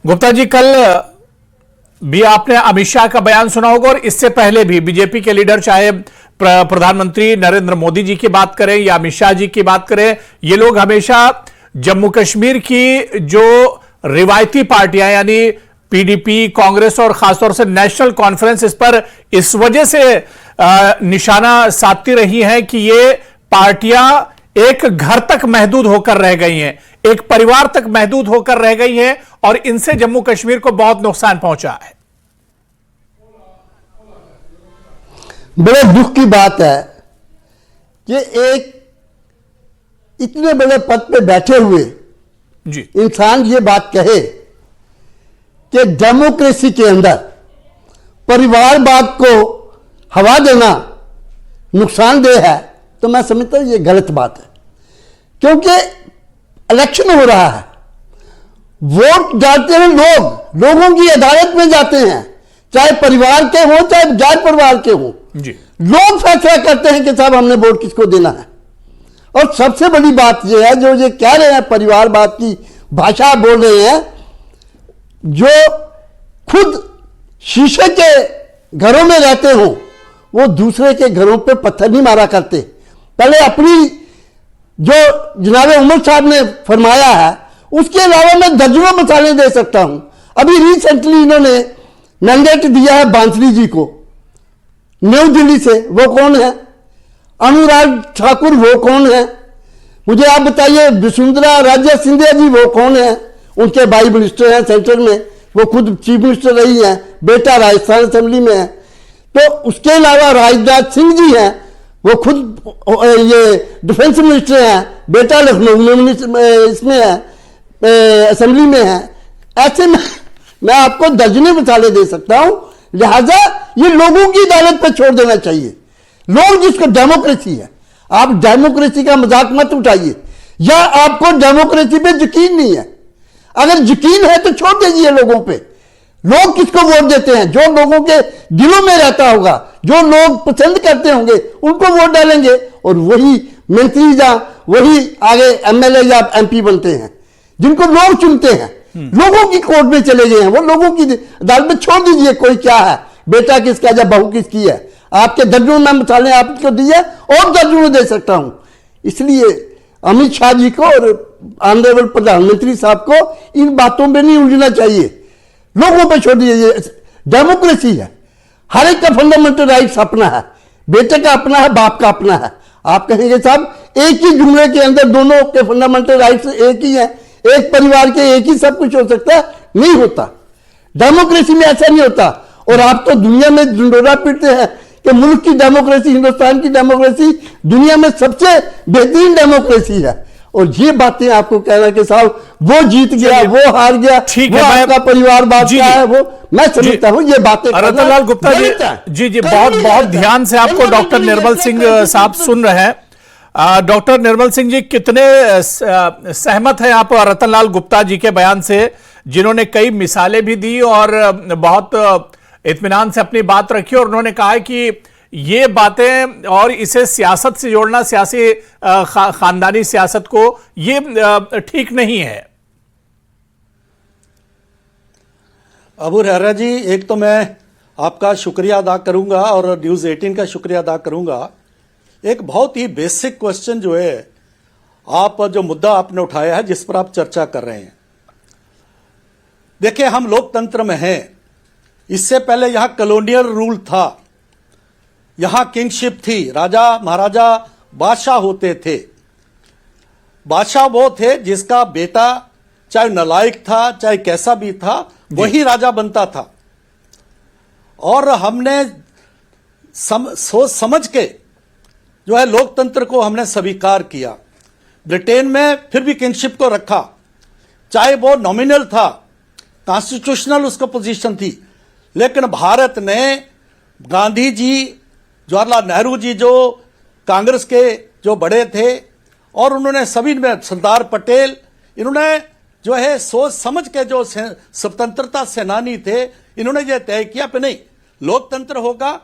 गुप्ता जी, कल भी आपने अमित शाह का बयान सुना होगा और इससे पहले भी बीजेपी के लीडर, चाहे प्रधानमंत्री नरेंद्र मोदी जी की बात करें या अमित शाह जी की बात करें, ये लोग हमेशा जम्मू कश्मीर की जो रिवायती पार्टियां यानी पीडीपी, कांग्रेस और खासतौर से नेशनल कॉन्फ्रेंस इस पर इस वजह से निशाना साधती रही हैं कि ये पार्टियां एक घर तक महदूद होकर रह गई हैं, एक परिवार तक महदूद होकर रह गई हैं और इनसे जम्मू कश्मीर को बहुत नुकसान पहुंचा है। बड़े दुख की बात है कि एक इतने बड़े पद पे बैठे हुए जी इंसान ये बात कहे कि डेमोक्रेसी के अंदर परिवारवाद को हवा देना नुकसानदेह है, तो मैं समझता हूं ये गलत बात है। क्योंकि इलेक्शन हो रहा है, वोट डालते हैं लोगों की अदालत में जाते हैं, चाहे परिवार के हो चाहे गैर परिवार के हो, लोग फैसला करते हैं कि साहब हमने वोट किसको देना है। और सबसे बड़ी बात यह है, जो ये कह रहे हैं परिवारवाद की भाषा बोल रहे हैं, जो खुद शीशे के घरों में रहते हो वो दूसरे के घरों पे पत्थर नहीं मारा करते। पहले अपनी जो जनाब उमर साहब ने फरमाया है उसके अलावा मैं दर्जनों मिसालें दे सकता हूं। अभी रिसेंटली इन्होंने मैंडेट दिया है बांसुरी जी को न्यू दिल्ली से, वो कौन है? अनुराग ठाकुर, वो कौन है? मुझे आप बताइए, वसुंधरा राजे सिंधिया जी, वो कौन है? उनके भाई मिनिस्टर हैं सेंटर में, वो खुद चीफ मिनिस्टर रही हैं, बेटा राजस्थान असेंबली में है। तो उसके अलावा राजनाथ सिंह जी हैं, वो खुद ये डिफेंस मिनिस्टर हैं, बेटा लखनऊ में इसमें है, असेंबली में है। ऐसे में मैं आपको दर्जने मिसालें दे सकता हूं। लिहाजा ये लोगों की अदालत पर छोड़ देना चाहिए। लोग जिसको डेमोक्रेसी है, आप डेमोक्रेसी का मजाक मत उठाइए, या आपको डेमोक्रेसी पे यकीन नहीं है। अगर यकीन है तो छोड़ दीजिए लोगों पे। लोग किसको वोट देते हैं? जो लोगों के दिलों में रहता होगा, जो लोग पसंद करते होंगे, उनको वोट डालेंगे और वही मंत्री या वही आगे एमएलए या एमपी बनते हैं जिनको लोग चुनते हैं। लोगों की कोर्ट में चले गए हैं, वो लोगों की अदालत में छोड़ दीजिए। कोई क्या है, बेटा किसका या बहू किसकी है? आपके दर्जनों में मिसालें आपको दी है और दर्जनों दे सकता हूं। इसलिए अमित शाह जी को और ऑनरेबल प्रधानमंत्री साहब को इन बातों में नहीं उलझना चाहिए, लोगों पे छोड़ दीजिए। डेमोक्रेसी है, हर एक का फंडामेंटल राइट्स अपना है, बेटे का अपना है, बाप का अपना है। आप कहेंगे साहब एक ही जुमले के अंदर दोनों के फंडामेंटल राइट्स एक ही हैं, एक परिवार के एक ही सब कुछ हो सकता है? नहीं होता। डेमोक्रेसी में ऐसा नहीं होता। और आप तो दुनिया में ढिंढोरा पीटते हैं कि मुल्क की डेमोक्रेसी, हिंदुस्तान की डेमोक्रेसी दुनिया में सबसे बेहतरीन डेमोक्रेसी है। और ये बातें आपको कहना कि साहब वो जीत गया, वो हार गया, ठीक है, आपका परिवार बात क्या है, वो मैं समझता हूं ये बातें। रतन लाल गुप्ता जी बहुत बहुत ध्यान से आपको डॉक्टर निर्मल सिंह साहब सुन रहे हैं। डॉक्टर निर्मल सिंह जी, कितने सहमत हैं आप रतन लाल गुप्ता जी के बयान से, जिन्होंने कई मिसालें भी दी और बहुत इत्मीनान से अपनी बात रखी और उन्होंने कहा कि ये बातें और इसे सियासत से जोड़ना, सियासी खानदानी सियासत को, ये ठीक नहीं है। अबू रहरा जी, एक तो मैं आपका शुक्रिया अदा करूंगा और न्यूज़ 18 का शुक्रिया अदा करूंगा। एक बहुत ही बेसिक क्वेश्चन जो है, आप जो मुद्दा आपने उठाया है, जिस पर आप चर्चा कर रहे हैं, देखिए हम लोकतंत्र में हैं। इससे पहले यहां कॉलोनियल रूल था, यहां किंगशिप थी, राजा महाराजा बादशाह होते थे। बादशाह वो थे जिसका बेटा चाहे नालायक था चाहे कैसा भी था, वही राजा बनता था। और हमने सोच समझ के जो है लोकतंत्र को हमने स्वीकार किया। ब्रिटेन में फिर भी किंगशिप को रखा, चाहे वो नॉमिनल था, कॉन्स्टिट्यूशनल उसका पोजीशन थी। लेकिन भारत ने, गांधी जी, जवाहरलाल नेहरू जी जो कांग्रेस के जो बड़े थे, और उन्होंने सभी में, सरदार पटेल, इन्होंने जो है सोच समझ के, जो स्वतंत्रता सेनानी थे, इन्होंने ये तय किया कि नहीं लोकतंत्र होगा।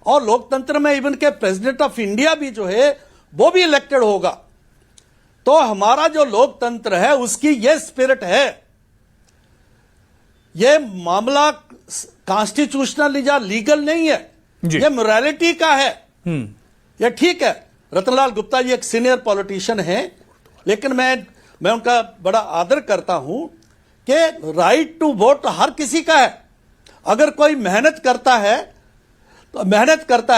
और लोकतंत्र में इवन के प्रेसिडेंट ऑफ इंडिया भी जो है वो भी इलेक्टेड होगा। तो हमारा जो लोकतंत्र है उसकी ये स्पिरिट है ये मामला कॉन्स्टिट्यूशनल या लीगल नहीं है, ये मोरालिटी का है। ये ठीक है, रतनलाल गुप्ता जी एक सीनियर पॉलिटिशियन हैं, लेकिन मैं उनका बड़ा आदर करता हूं कि राइट टू वोट हर किसी का है। अगर कोई मेहनत करता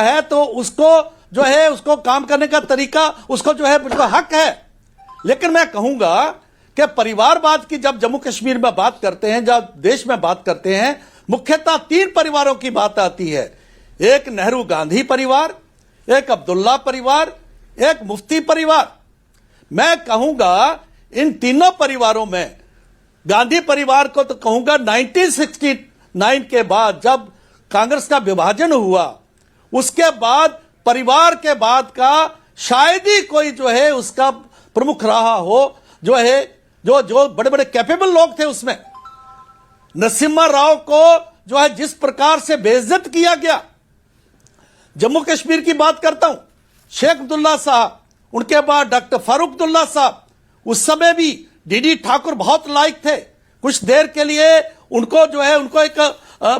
है तो उसको जो है उसको काम करने का तरीका उसको जो है उसका हक है। लेकिन मैं कहूंगा कि परिवारवाद की जब जम्मू कश्मीर में बात करते हैं, जब देश में बात करते हैं, मुख्यतः 3 परिवारों की बात आती है। एक नेहरू गांधी परिवार, एक अब्दुल्ला परिवार, एक मुफ्ती परिवार। मैं कहूंगा इन तीनों परिवारों में गांधी परिवार को तो कहूंगा 1969 के बाद जब कांग्रेस का विभाजन हुआ, उसके बाद परिवार के बाद का शायद ही कोई जो है उसका प्रमुख रहा हो, जो है जो बड़े बड़े कैपेबल लोग थे उसमें। नरसिम्हा राव को जो है जिस प्रकार से बेइज्जत किया गया, जम्मू कश्मीर की बात करता हूं, शेख अब्दुल्ला साहब, उनके बाद डॉक्टर फारूक अब्दुल्ला साहब, उस समय भी डीडी ठाकुर बहुत लायक थे। कुछ देर के लिए उनको जो है उनको एक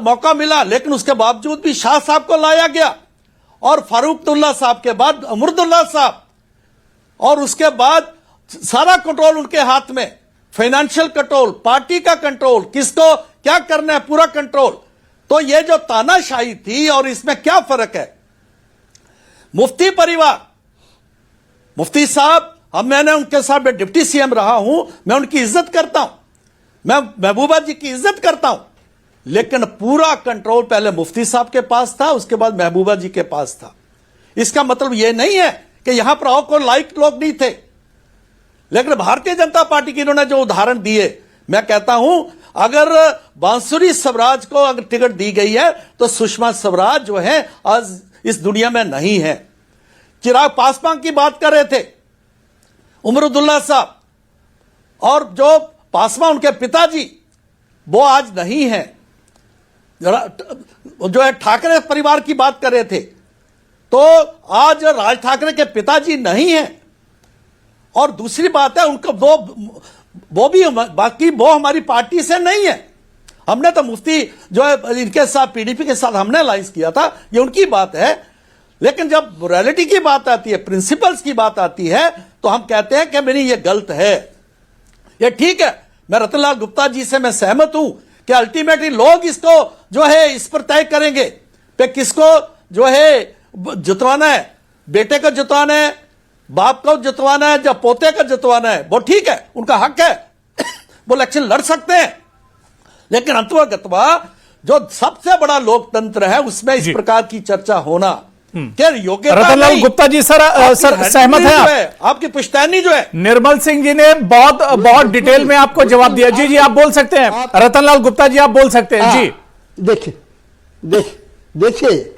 मौका मिला, लेकिन उसके बावजूद भी शाह साहब को लाया गया, और फारूक अब्दुल्ला साहब के बाद अमरुद्दुल्ला साहब, और उसके बाद सारा कंट्रोल उनके हाथ में, फाइनेंशियल कंट्रोल, पार्टी का कंट्रोल, किसको क्या करना है पूरा कंट्रोल। तो ये जो तानाशाही थी, और इसमें क्या फर्क है। मुफ्ती परिवार, मुफ्ती साहब, अब मैंने उनके साथ डिप्टी सीएम रहा हूं, मैं उनकी इज्जत करता हूं, मैं महबूबा जी की इज्जत करता हूं, लेकिन पूरा कंट्रोल पहले मुफ्ती साहब के पास था, उसके बाद महबूबा जी के पास था। इसका मतलब यह नहीं है कि यहां पर और कोई लाइक लोग नहीं थे, लेकिन भारतीय जनता पार्टी की इन्होंने जो उदाहरण दिए, मैं कहता हूं अगर बांसुरी स्वराज को अगर टिकट दी गई है तो सुषमा स्वराज जो है आज इस दुनिया में नहीं है। चिराग पासवान की बात कर रहे थे, उमरुद्दुल्ला साहब, और जो पासवान उनके पिताजी वो आज नहीं है। जो है ठाकरे परिवार की बात कर रहे थे, तो आज राज ठाकरे के पिताजी नहीं है। और दूसरी बात है उनको वो भी बाकी वो हमारी पार्टी से नहीं है। हमने तो मुफ्ती जो है इनके साथ पीडीपी के साथ हमने अलायंस किया था, ये उनकी बात है। लेकिन जब मोरालिटी की बात आती है, प्रिंसिपल्स की बात आती है, तो हम कहते हैं कि नहीं ये गलत है। ये ठीक है, मैं रतनलाल गुप्ता जी से मैं सहमत हूं कि अल्टीमेटली लोग इसको जो है इस पर तय करेंगे कि किसको जो है जितवाना है, बेटे को जितवाना है, बाप को जितवाना है, या पोते को जितवाना है, वो ठीक है, उनका हक है, वो इलेक्शन लड़ सकते हैं। लेकिन अंतर्गतवा जो सबसे बड़ा लोकतंत्र है उसमें इस प्रकार की चर्चा होना क्या योग्यता रतनलाल गुप्ता जी सर सहमत हैं आप? आपकी पुश्तैनी जो है। निर्मल सिंह जी ने बहुत डिटेल में आपको जवाब दिया। जी आप बोल सकते हैं, रतनलाल गुप्ता जी आप बोल सकते हैं। जी देखिए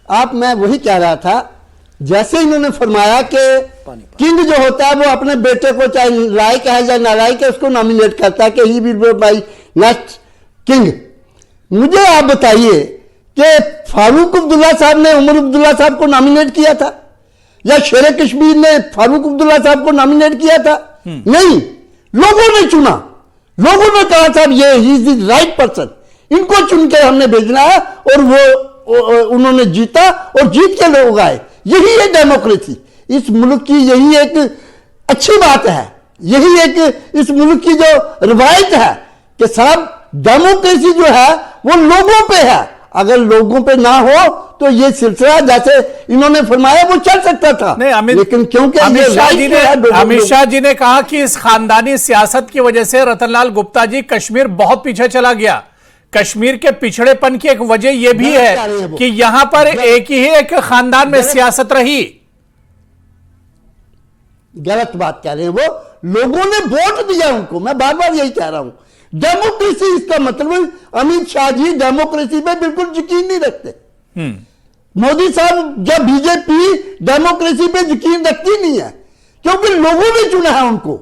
आप, मैं वही कह रहा था, जैसे इन्होंने फरमाया कि किंग जो होता है वो अपने बेटे को चाहे लायक है या नालायक है उसको नॉमिनेट करता है कि he will be my next king. मुझे आप बताइए कि फारूक अब्दुल्ला साहब ने उमर अब्दुल्ला साहब को नॉमिनेट किया था, या शेर कश्मीर ने फारूक अब्दुल्ला साहब को नॉमिनेट किया था? नहीं, लोगों ने चुना। लोगों ने कहा साहब ये he is the right person, इनको चुन के हमने भेजना है, और वो उन्होंने जीता और जीत के लोग आए। यही है डेमोक्रेसी इस मुल्क की, यही एक अच्छी बात है, यही एक इस मुल्क की जो रवायत है कि साहब डेमोक्रेसी जो है वो लोगों पे है। अगर लोगों पे ना हो तो ये सिलसिला जैसे इन्होंने फरमाया वो चल सकता था, लेकिन क्योंकि अमित शाह जी ने कहा कि इस खानदानी सियासत की वजह से रतनलाल गुप्ता जी कश्मीर बहुत पीछे चला गया। कश्मीर के पिछड़ेपन की एक वजह यह भी है कि यहां पर एक खानदान में सियासत रही। गलत बात कह रहे हैं वो, लोगों ने वोट दिया उनको, मैं बार बार यही कह रहा हूं। डेमोक्रेसी इसका मतलब, अमित शाह जी डेमोक्रेसी पे बिल्कुल यकीन नहीं रखते। मोदी साहब जब बीजेपी डेमोक्रेसी पे यकीन रखती नहीं है, क्योंकि लोगों ने चुना है उनको,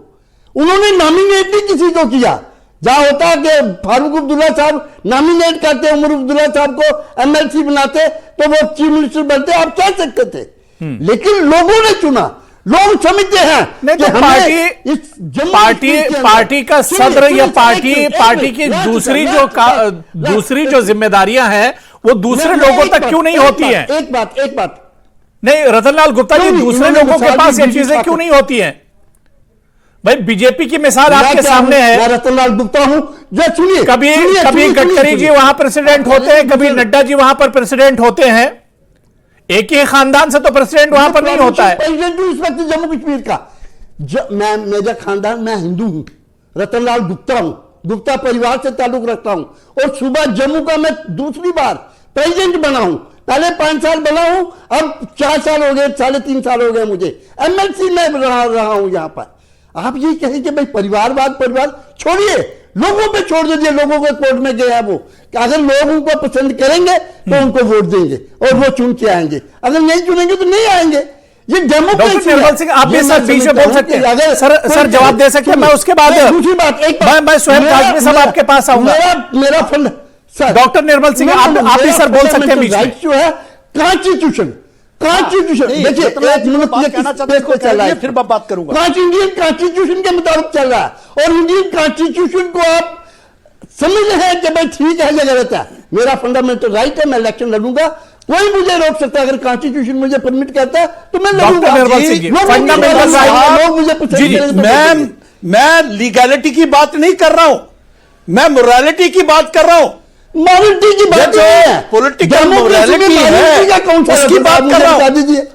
उन्होंने नॉमिनेट नहीं किसी को किया। जहां होता है कि फारूक अब्दुल्ला साहब नॉमिनेट करते, उमर अब्दुल्ला साहब को एमएलसी बनाते तो वो चीफ मिनिस्टर बनते, आप कह सकते थे, लेकिन लोगों ने चुना। लोग समझते हैं नहीं कि तो हमें इस जम्मू पार्टी कश्मीर के अंदर- पार्टी का सुनिए, सदर या सुनिए, पार्टी की दूसरी जो जिम्मेदारियां हैं वो दूसरे लोगों तक क्यों नहीं होती हैं? एक बात नहीं रतनलाल गुप्ता जी, क्यों नहीं? दूसरे इन्होंने लोगों के मिसाल पास दी ये बीजेपी चीजें का क्यों तो। नहीं होती हैं? भाई बीजेपी की मिसाल मैं आपके क्या सामने हूं? मैं है। रतनलाल गुप्ता हूं जो सुनिए कभी सुनिए, कभी सुनिए, गडकरी सुनिए, जी वहां प्रेसिडेंट होते हैं, कभी नड्डा जी वहां पर प्रेसिडेंट होते हैं। एक ही खानदान से तो प्रेसिडेंट वहां पर नहीं होता है। प्रेसिडेंट हूं इस वक्त जम्मू कश्मीर का। मैं मेरा खानदान, मैं हिंदू हूं, रतनलाल गुप्ता हूं, गुप्ता परिवार से ताल्लुक रखता हूं और सुबह जम्मू का मैं दूसरी बार प्रेसिडेंट बना हूं। पहले 5 साल बना हूं, अब 4 साल हो गए, 3.5 साल हो गए मुझे। एमएलसी में रहा हूं यहां पर। आप ये कहें कि भाई परिवार छोड़िए, लोगों पे छोड़ दीजिए। लोगों को कोर्ट में गया वो कि अगर लोग उनको पसंद करेंगे तो उनको वोट देंगे और वो चुन के आएंगे, अगर नहीं चुनेंगे तो नहीं आएंगे। ये डेमोक्रेसी डॉक्टर निर्मल सिंह, आप भी ये सर मैं बीच में समझता बोल हूं सकते कि हैं। अगर सर जवाब दे सकते हैं। मैं उसके बाद दूसरी बात, एक मैं सोहेल काजमी साहब आपके पास आऊंगा। मेरा fund sir, doctor Nirmal Singh, आप भी सर बोल सकते हैं बीच में। राइट जो है कॉन्स्टिट्यूशन नहीं, देखिए रतनलाल एक जी को मिनट बात ये कहना किस चाहते पेज हैं, पे चल रहा है, फिर मैं बात करूंगा। इंडियन कॉन्स्टिट्यूशन के मुताबिक चल रहा है और इंडियन कॉन्स्टिट्यूशन को आप समझ रहे हैं कि भाई ठीक है या गलत है। मेरा फंडामेंटल राइट है, मैं इलेक्शन लड़ूंगा, कोई मुझे रोक सकता है। अगर कॉन्स्टिट्यूशन मुझे परमिट करता है तो मैं लड़ूंगा। डॉक्टर निर्मल सिंह जी, लोग मुझे फंडामेंटल पसंद राइट- करेंगे, लोग मुझे पसंद जी, जी, करेंगे तो वोट देंगे। मैं लीगैलिटी की बात नहीं कर रहा हूं, मैं मोरालिटी की बात कर रहा हूं। मॉरलिटी की बात जो नहीं है, political डेमोक्रेसी में morality morality है, का कौन सा उसकी है? बात आप कर रहा हूं। मुझे बता दीजिए।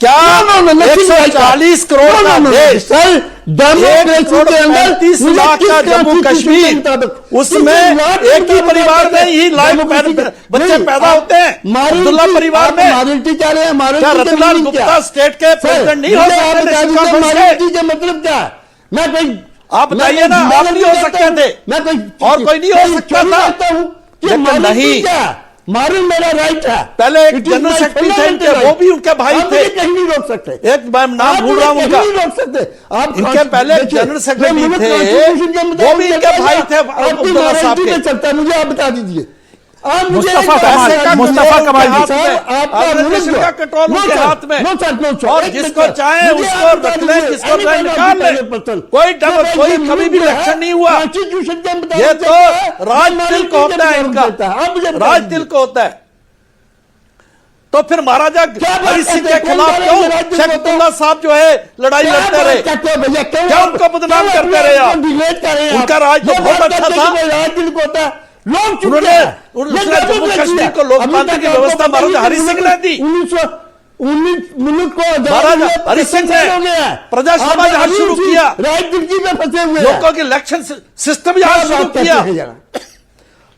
क्या No, no, no, nothing like that. 140 crore No, का no, no, no. देश, सर, डेमोक्रेसी के अंदर 1,35 मुझे लाख किस का जम्मू constitution के कश्मीर, मुताबिक- उसमें किस लाख के एक ही मुताबिक परिवार आप में ही लाइफ डेमोक्रेसी के- बच्चे नहीं, पैदा आप होते हैं। morality- अब्दुल्ला परिवार आप में morality क्या रहे हैं? morality क्या के रतनलाल meaning क्या? गुप्ता स्टेट के सर, प्रेसिडेंट नहीं हो मुझे सकते आप बता नेशनल दीजिए कॉन्फ्रेंस के? morality का मतलब क्या है? मैं कोई आप बताइए ना, मैं आप नहीं हो करता सकते हूं, थे। मैं कोई और कोई नहीं हो सकता चोरी था। करता हूं कि लेकिन morality नहीं। क्या है? मालूम मेरा राइट है। पहले एक It is general my secretary थे fundamental इनके, वो right. भी उनके भाई आप थे। मुझे कहीं नहीं रोक सकते। एक मैं नाम आप भूल रहा हूं मुझे उनका। कहीं नहीं रोक सकते। आप इनके पहले देखिए, जनरल सेक्रेटरी जो मुल्क थे, constitution के मुताबिक वो भी इनके चलता है भाई ना, थे, आपकी अब्दुल्ला साहब morality के। में चलता है, मुझे आप बता दीजिए। आप मुझे मुस्तफा एक बात कमाल- बता दीजिए। मुस्तफा कमाल जी। साहब, आपका ऑर्गेनाइजेशन मुल्क- का कंट्रोल No, उनके sir. हाथ में। No, sir, no, sir. और एक जिसको मिनट, चाहे मुझे उसको आप बता रख लें, दीजिए, जिसको any चाहे kind of निकाल लें। person. कोई जो भाई कोई ये कभी मुल्क भी जो है, इलेक्शन नहीं हुआ। Constitution के मुताबिक ये चलता है, तो राज morality तिल के को होता है मुताबिक चलता है। आप मुझे इनका, बता राज दीजिए। तिल को होता है। तो फिर महाराजा क्या बात हरि सिंह करते के हैं? खिलाफ कौन क्यों बोला राज तिल को शेख होता है? अब्दुल्ला साहब जो है लड़ाई क्या लड़ते बात रहे? करते हो भैया? क्यों क्या आप- उनको बदनाम क्यों करते अपने रहे आप आप? को delete कर रहे हैं उनका आप? राज तो ये बहुत बात अच्छा करते था। कि भाई राज दिल को होता है, लोग चुप उन्होंने- गए। उसने ये जम्मू डेमोक्रेसी कश्मीर है। को लोकतंत्र अभी की तक आपको व्यवस्था पता महाराजा नहीं हरि कि सिंह ने दी। 1919 मुल्क को आजाद महाराजा हुए हरि सिंह 25 ने साल हो गए हैं। प्रजासभा आप जहां अभी शुरू उसी किया, राजनीति में फंसे हुए हैं। लोगों के इलेक्शन सिस्टम क्या यहां बात शुरू करते किया, हैं जरा?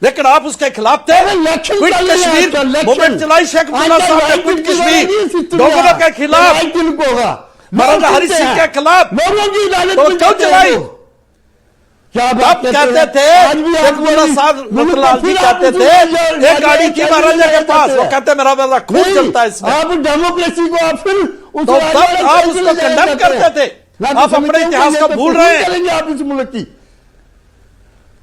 लेकिन आप उसके खिलाफ थे। अरे इलेक्शन क्विट चल रहे हैं कश्मीर आजकल, इलेक्शन। मूवमेंट चलाई शेख अब्दुल्ला आजकल साहब ने, राजनीति क्विट की कश्मीर वाली सिस्टम डोगरों है। के खिलाफ, राज दिल को होगा। महाराजा लोग हरि चुपते सिंह हैं। के खिलाफ लोगों की इजाजत तो मिल क्यों जाती है चलाई? वो। क्या तब बात कहते हैं? थे आज भी शेख आप अब्दुल्ला मेरी- साहब मुल्क रतनलाल को जी फिर आप कहते उसी थे राज- एक गाड़ी थी राज- महाराजा के राज- पास, वो राज- कहते मेरा वाला खून नहीं, चलता है इसमें। आप डेमोक्रेसी को आप फिर उस तो राज- तब राज- आप राज- उसको राज- कंडेम राज- करते थे। मैं तो आप अपने समझता हूं इतिहास कि को ये भूल तो रहे नहीं हैं। करेंगे आप इस मुल्क की।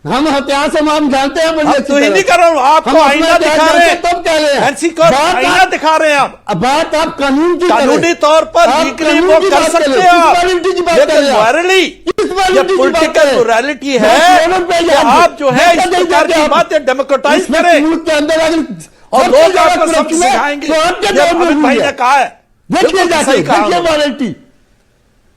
हम इतिहास हम जानते हैं बड़ी हम अच्छी तो ही तरह। नहीं कर रहे हो, आपको हम अपना आईना इतिहास दिखा रहे जानते हैं। तब कह रहे हैं। एनसी को बात आईना आप- दिखा रहे हैं आप। बात आप कानून की कानूनी करें। तौर पर आप लीगली कानून वो की कर बात सकते करें, हैं आप, किस morality की बात लेकिन करें आप? मॉरली किस morality ये की बात पॉलिटिकल करें? मोरालिटी मैं है दोनों पे कि जानते- आप जो है इस देखा प्रकार जाए की आप- बातें डेमोक्रेटाइज इस करें मुल्क के अंदर अगर और सबसे लोग ज्यादा आपको सब corruption है, सिखाएंगे। तो आपके ये दौर में अमित हुई भाई है। ने कहा है, देखिए बिल्कुल जाके सही कहा देखिए उन्होंने। morality।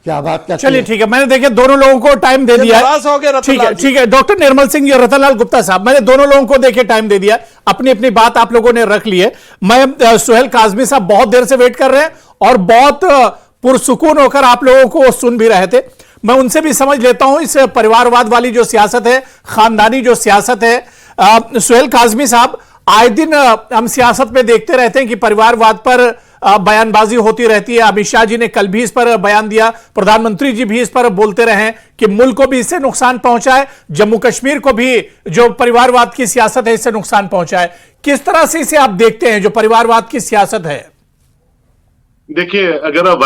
क्या बात करते चलिए हैं? ठीक है, मैंने देखिए दोनों लोगों को टाइम दे दिया नाराज हो गए है। ठीक है रतनलाल जी। ठीक है, डॉक्टर निर्मल सिंह जी और रतनलाल गुप्ता साहब, मैंने दोनों लोगों को देखिए टाइम दे दिया, अपनी अपनी बात आप लोगों ने रख ली है। मैं सोहेल काजमी साहब बहुत देर से वेट कर रहे हैं और बहुत पुरसुकून होकर आप लोगों को सुन भी रहे थे। मैं उनसे भी समझ लेता हूं इस परिवारवाद वाली जो सियासत है, खानदानी जो सियासत है। सोहेल काजमी साहब, आए दिन हम सियासत में देखते रहते हैं कि परिवारवाद पर बयानबाजी होती रहती है। अमित शाह जी ने कल भी इस पर बयान दिया, प्रधानमंत्री जी भी इस पर बोलते रहे कि मुल्क को भी इससे नुकसान पहुंचा है, जम्मू कश्मीर को भी जो परिवारवाद की सियासत है इससे नुकसान पहुंचा है। किस तरह से इसे आप देखते हैं जो परिवारवाद की सियासत है? देखिए, अगर आप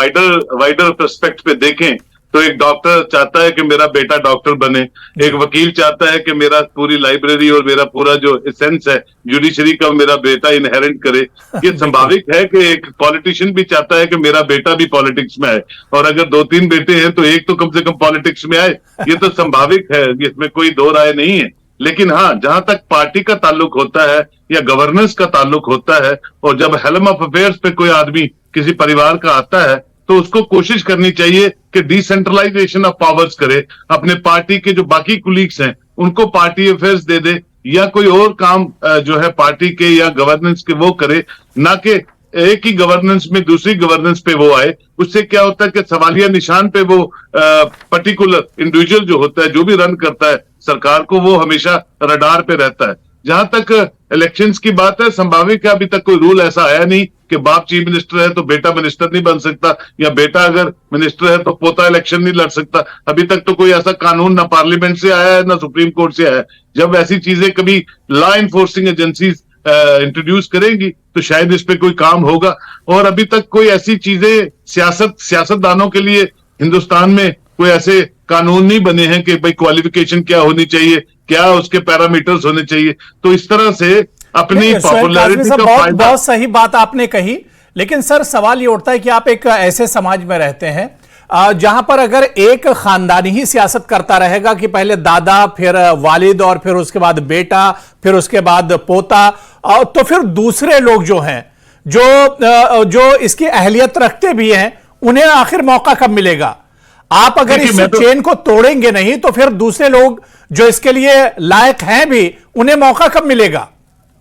वाइडर पर्सपेक्ट पे देखें तो एक डॉक्टर चाहता है कि मेरा बेटा डॉक्टर बने, एक वकील चाहता है कि मेरा पूरी लाइब्रेरी और मेरा पूरा जो एसेंस है जुडिशरी का मेरा बेटा इनहेरिट करे। ये संभाविक है कि एक पॉलिटिशियन भी चाहता है कि मेरा बेटा भी पॉलिटिक्स में आए, और अगर 2-3 बेटे हैं तो एक तो कम से कम पॉलिटिक्स में आए। ये तो संभाविक है, इसमें कोई दो राय नहीं है। लेकिन हाँ, जहां तक पार्टी का ताल्लुक होता है या गवर्नेंस का ताल्लुक होता है, और जब हेलम ऑफ अफेयर्स पे कोई आदमी किसी परिवार का आता है तो उसको कोशिश करनी चाहिए कि डिसेंट्रलाइजेशन ऑफ पावर्स करे, अपने पार्टी के जो बाकी कुलीग्स हैं उनको पार्टी अफेयर्स दे दे, या कोई और काम जो है पार्टी के या गवर्नेंस के वो करे, ना कि एक ही गवर्नेंस में दूसरी गवर्नेंस पे वो आए। उससे क्या होता है कि सवालिया निशान पे वो पर्टिकुलर इंडिविजुअल जो होता है, जो भी रन करता है सरकार को, वो हमेशा रडार पे रहता है। जहां तक इलेक्शंस की बात है, संभावित है अभी तक कोई रूल ऐसा आया नहीं कि बाप चीफ मिनिस्टर है तो बेटा मिनिस्टर नहीं बन सकता, या बेटा अगर मिनिस्टर है तो पोता इलेक्शन नहीं लड़ सकता। अभी तक तो कोई ऐसा कानून ना पार्लियामेंट से आया है ना सुप्रीम कोर्ट से आया है। जब ऐसी चीजें कभी लॉ इन्फोर्सिंग एजेंसीज इंट्रोड्यूस करेंगी तो शायद इस पे कोई काम होगा। और अभी तक कोई ऐसी चीजें सियासतदानों के लिए हिंदुस्तान में कोई ऐसे कानून नहीं बने हैं कि भाई क्वालिफिकेशन क्या होनी चाहिए, क्या उसके पैरामीटर्स होने चाहिए। तो इस तरह से अपनी पॉपुलैरिटी का फायदा। बहुत सही बात आपने कही, लेकिन सर सवाल ये उठता है कि आप एक ऐसे समाज में रहते हैं जहां पर अगर एक खानदान ही सियासत करता रहेगा कि पहले दादा, फिर वालिद, और फिर उसके बाद बेटा, फिर उसके बाद पोता, तो फिर दूसरे लोग जो हैं जो इसकी अहलियत रखते भी हैं, उन्हें आखिर मौका कब मिलेगा? आप अगर इस चेन को तोड़ेंगे नहीं तो फिर दूसरे लोग जो इसके लिए लायक हैं भी, उन्हें मौका कब मिलेगा?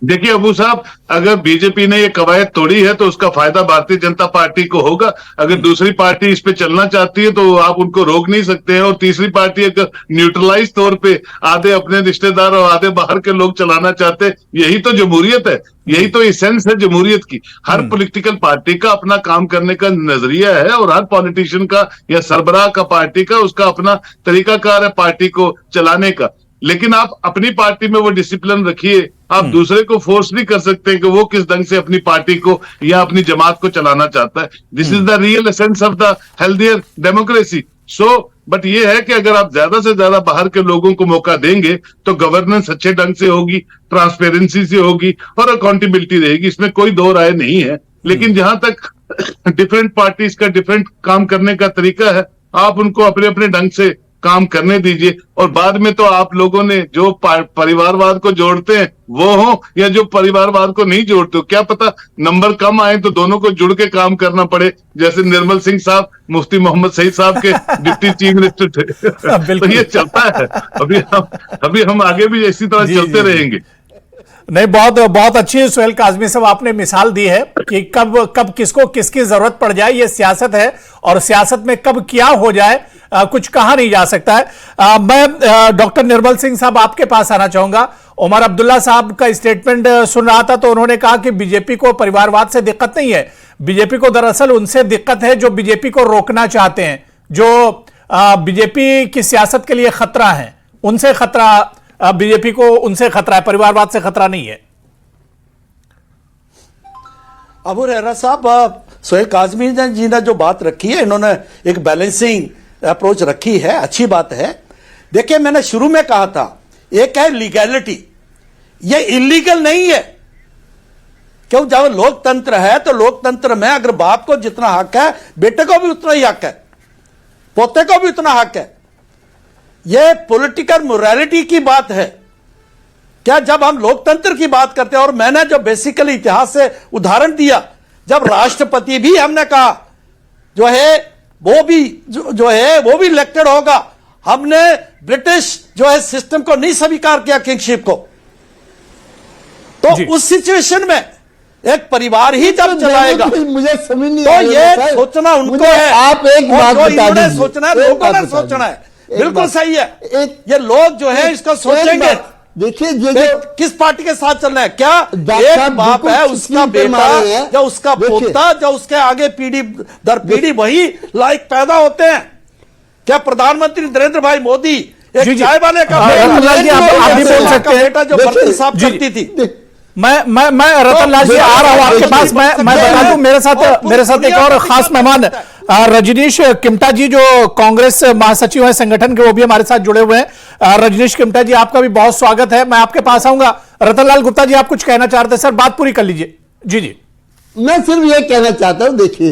देखिए अबू साहब, अगर बीजेपी ने ये कवायद तोड़ी है तो उसका फायदा भारतीय जनता पार्टी को होगा। अगर दूसरी पार्टी इस पे चलना चाहती है तो आप उनको रोक नहीं सकते हैं। और तीसरी पार्टी अगर न्यूट्रलाइज तौर पे आधे अपने रिश्तेदार और आधे बाहर के लोग चलाना चाहते, यही तो जमहूरियत है, यही तो एसेंस है जमहूरियत की। हर पॉलिटिकल पार्टी का अपना काम करने का नजरिया है, और हर पॉलिटिशियन का या सरबराह का पार्टी का उसका अपना तरीकाकार है पार्टी को चलाने का। लेकिन आप अपनी पार्टी में वो डिसिप्लिन रखिए, आप दूसरे को फोर्स नहीं कर सकते कि वो किस ढंग से अपनी पार्टी को या अपनी जमात को चलाना चाहता है। This is the real essence of the healthier democracy. But ये है कि अगर आप ज्यादा से ज्यादा बाहर के लोगों को मौका देंगे तो गवर्नेंस अच्छे ढंग से होगी, ट्रांसपेरेंसी से होगी और अकाउंटेबिलिटी रहेगी, इसमें कोई दो राय नहीं है। लेकिन जहां तक डिफरेंट पार्टीज का डिफरेंट काम करने का तरीका है, आप उनको अपने अपने ढंग से काम करने दीजिए। और बाद में तो आप लोगों ने जो परिवारवाद को जोड़ते हैं वो हो, या जो परिवारवाद को नहीं जोड़ते हो, क्या पता नंबर कम आए तो दोनों को जुड़ के काम करना पड़े, जैसे निर्मल सिंह साहब मुफ्ती मोहम्मद सईद साहब के डिप्टी चीफ मिनिस्टर थे। तो ये चलता है, अभी हम आगे भी इसी तरह चलते रहेंगे। नहीं, बहुत अच्छी सुहेल काज़मी साहब आपने मिसाल दी है कि कब किसको किसकी जरूरत पड़ जाए, ये सियासत है, और सियासत में कब क्या हो जाए कुछ कहा नहीं जा सकता है। मैं डॉक्टर निर्मल सिंह साहब आपके पास आना चाहूंगा। उमर अब्दुल्ला साहब का स्टेटमेंट सुन रहा था तो उन्होंने कहा कि बीजेपी को परिवारवाद से दिक्कत नहीं है, बीजेपी को दरअसल उनसे दिक्कत है जो बीजेपी को रोकना चाहते हैं, जो बीजेपी की सियासत के लिए खतरा है, उनसे खतरा, बीजेपी को उनसे खतरा है, परिवारवाद से खतरा नहीं है। अबू रहरा साहब, सुहेल काज़मी जी ने जो बात रखी है, इन्होंने एक बैलेंसिंग अप्रोच रखी है, अच्छी बात है। देखिए, मैंने शुरू में कहा था, एक है लीगैलिटी, ये इलीगल नहीं है। क्यों? जब लोकतंत्र है तो लोकतंत्र में अगर बाप को जितना हक है, बेटे को भी उतना ही हक है, पोते को भी उतना हक है। यह पॉलिटिकल मोरालिटी की बात है। क्या जब हम लोकतंत्र की बात करते हैं, और मैंने जो बेसिकली इतिहास से उदाहरण दिया, जब राष्ट्रपति भी हमने कहा जो है वो भी इलेक्टेड होगा, हमने ब्रिटिश जो है सिस्टम को नहीं स्वीकार किया, किंगशिप को। तो उस सिचुएशन में एक परिवार ही जब चलाएगा, मुझे समझ नहीं तो ये सोचना उनको है, आप एक बात बता दीजिए, सोचना है, लोगों ने सोचना है। बिल्कुल सही है, ये लोग जो है इसको सोचेंगे। देखिए किस पार्टी के साथ चलना है, क्या एक बाप है, उसका बेटा या उसका पोता, जो उसके आगे पीढ़ी दर पीढ़ी वही लायक पैदा होते हैं। क्या प्रधानमंत्री नरेंद्र भाई मोदी एक चाय वाले का बेटा जो बर्तन साफ करती थी, मैं रतनलाल जी आ रहा हूं आपके पास। मैं बता दूं, मेरे साथ एक और खास मेहमान रजनीश किमटा जी जो कांग्रेस महासचिव है संगठन के, वो भी हमारे साथ जुड़े हुए हैं। रजनीश किमटा जी, आपका भी बहुत स्वागत है। मैं आपके पास आऊंगा। रतनलाल गुप्ता जी, आप कुछ कहना चाहते हैं? सर, बात पूरी कर लीजिए। जी जी। मैं सिर्फ ये कहना चाहता हूँ, देखिए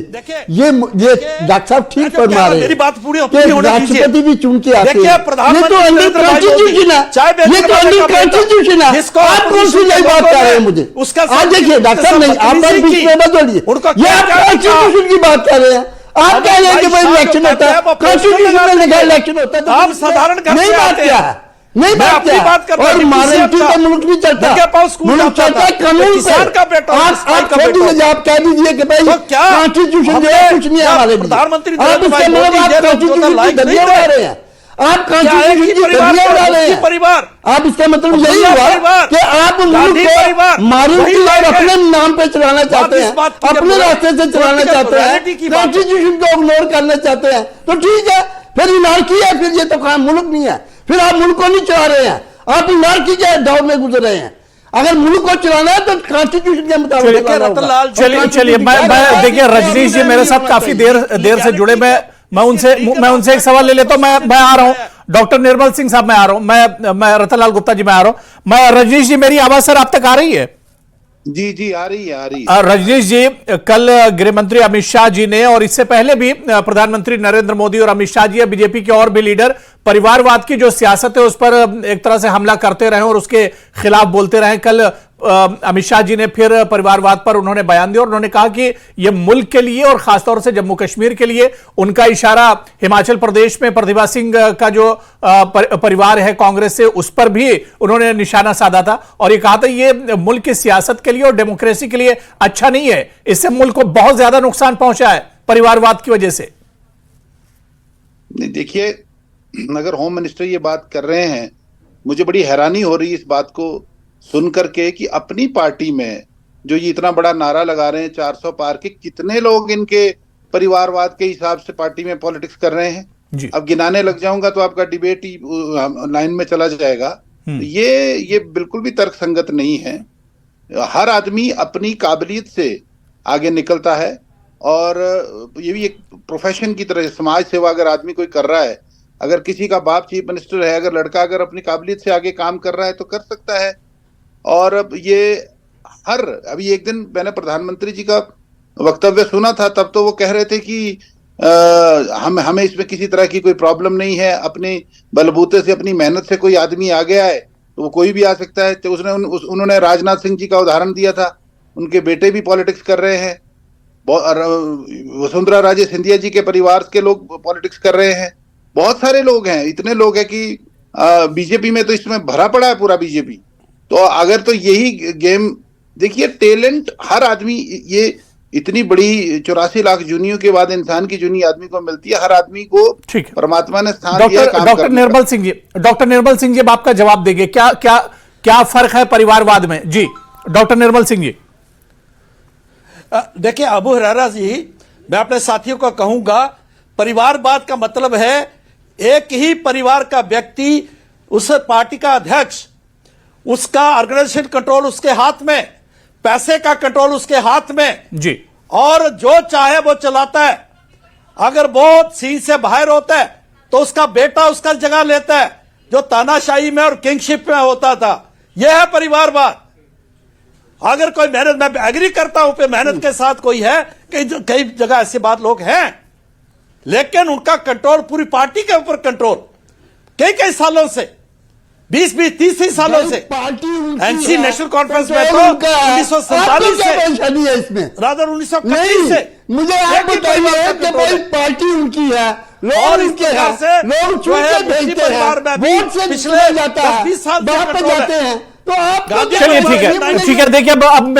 ये डॉक्टर साहब ठीक फरमा रहे हैं। मेरी बात पूरी राष्ट्रपति भी चुन के आते हैं। देखिए, प्रधानमंत्री ये तो अंडर कॉन्स्टिट्यूशन है, ये तो अंडर कॉन्स्टिट्यूशन है। आप कौन सी नई बात कर रहे हैं मुझे? आज देखिए डॉक्टर साहब, नहीं आप बीच में मत बोलिए, ये आप कॉन्स्टिट्यूशन की बात कर रहे हैं। आप कह रहे हैं कि भाई इलेक्शन होता है, कॉन्स्टिट्यूशन में लिखा इलेक्शन होता है, तो आप साधारण नहीं बात क्या है, नहीं बात क्या है। और मारंटी का मुल्क नहीं चलता, मुल्क चलता है कानून पे। आप छोड़ दीजिए, आप कह दीजिए कि भाई कॉन्स्टिट्यूशन जो है कुछ नहीं है हमारे लिए। आप इसका मतलब आप कॉन्स्टिट्यूशन की दलियां उड़ा रहे हैं, आप कॉन्स्टिट्यूशन की दलियां उड़ा रहे हैं। आप इसका मतलब यही हुआ कि आप मुल्क को मारंटी और अपने नाम पे चलाना चाहते हैं, अपने रास्ते से चलाना चाहते हैं, कॉन्स्टिट्यूशन को इग्नोर करना चाहते हैं। तो ठीक है, फिर इनारकी है, फिर ये तो मुल्क नहीं है, फिर आप मुल्क को नहीं चला रहे हैं, आप इनारकी के दौर में गुजर रहे हैं। अगर मुल्क को चलाना है तो कॉन्स्टिट्यूशन के मुताबिक चलिए मैं देखिए, रजनीश जी मेरे साथ काफी देर से जुड़े। मैं उनसे एक सवाल ले लेता हूं। मैं आ रहा हूं, डॉक्टर निर्मल सिंह साहब, मैं आ रहा हूं। मैं रतनलाल गुप्ता जी, मैं आ रहा हूं। मैं रजनीश जी, मेरी आवाज सर आप तक आ रही है? जी आ रही है। रजनीश जी, कल गृह मंत्री अमित शाह जी ने, और इससे पहले भी प्रधानमंत्री नरेंद्र मोदी और अमित शाह जी या बीजेपी के और भी लीडर परिवारवाद की जो सियासत है उस पर एक तरह से हमला करते रहे और उसके खिलाफ बोलते रहे। कल अमित शाह जी ने फिर परिवारवाद पर उन्होंने बयान दिया और उन्होंने कहा कि यह मुल्क के लिए और खासतौर से जम्मू कश्मीर के लिए, उनका इशारा हिमाचल प्रदेश में प्रतिभा सिंह का जो परिवार है कांग्रेस से, उस पर भी उन्होंने निशाना साधा था और ये कहा था ये मुल्क की सियासत के लिए और डेमोक्रेसी के लिए अच्छा नहीं है, इससे मुल्क को बहुत ज्यादा नुकसान पहुंचा है परिवारवाद की वजह से। देखिए, अगर होम मिनिस्टर ये बात कर रहे हैं, मुझे बड़ी हैरानी हो रही है इस बात को सुन करके कि अपनी पार्टी में जो ये इतना बड़ा नारा लगा रहे हैं 400 पार के, कितने लोग इनके परिवारवाद के हिसाब से पार्टी में पॉलिटिक्स कर रहे हैं। अब गिनाने लग जाऊंगा तो आपका डिबेट ही लाइन में चला जाएगा। ये बिल्कुल भी तर्कसंगत नहीं है। हर आदमी अपनी काबिलियत से आगे निकलता है और ये भी एक प्रोफेशन की तरह, समाज सेवा अगर आदमी कोई कर रहा है, अगर किसी का बाप चीफ मिनिस्टर है, अगर लड़का अगर अपनी काबिलियत से आगे काम कर रहा है तो कर सकता है। और अब ये अभी एक दिन मैंने प्रधानमंत्री जी का वक्तव्य सुना था, तब तो वो कह रहे थे कि हमें इसमें किसी तरह की कोई प्रॉब्लम नहीं है, अपने बलबूते से अपनी मेहनत से कोई आदमी आ गया है तो वो कोई भी आ सकता है। तो उन्होंने राजनाथ सिंह जी का उदाहरण दिया था, उनके बेटे भी पॉलिटिक्स कर रहे हैं, वसुंधरा राजे सिंधिया जी के परिवार के लोग पॉलिटिक्स कर रहे हैं, बहुत सारे लोग हैं, इतने लोग हैं कि बीजेपी में तो इसमें भरा पड़ा है पूरा बीजेपी। तो अगर तो यही गेम, देखिए टैलेंट हर आदमी, ये इतनी बड़ी 84 लाख जूनियों के बाद इंसान की जूनी आदमी को मिलती है, हर आदमी को परमात्मा ने स्थान दिया। डॉक्टर निर्मल सिंह जी अब आपका जवाब देंगे, क्या फर्क है परिवारवाद में? जी डॉक्टर निर्मल सिंह जी। देखिए अबू हुरैरा जी, मैं अपने साथियों को कहूंगा, परिवारवाद का मतलब है एक ही परिवार का व्यक्ति, उस पार्टी का अध्यक्ष, उसका ऑर्गेनाइजेशन कंट्रोल उसके हाथ में, पैसे का कंट्रोल उसके हाथ में जी, और जो चाहे वो चलाता है। अगर वो सीन से बाहर होता है तो उसका बेटा उसका जगह लेता है, जो तानाशाही में और किंगशिप में होता था। यह है परिवारवाद। अगर कोई मेहनत, मैं एग्री करता हूं पे मेहनत के साथ कोई है, कई जगह ऐसी बात लोग हैं, लेकिन उनका कंट्रोल पूरी पार्टी के ऊपर कंट्रोल कई सालों से, 20-30 सालों से, एनसी नेशनल कॉन्फ्रेंस में तो 1947 से, इसमें रादर 1925 से। मुझे आप बताइए कि भाई पार्टी उनकी है, लोग उनके हैं, लोग चुन के भेजते हैं, वोट से पिछले जाता है, वहां पे जाते हैं, तो आप चलिए ठीक है देखिए अब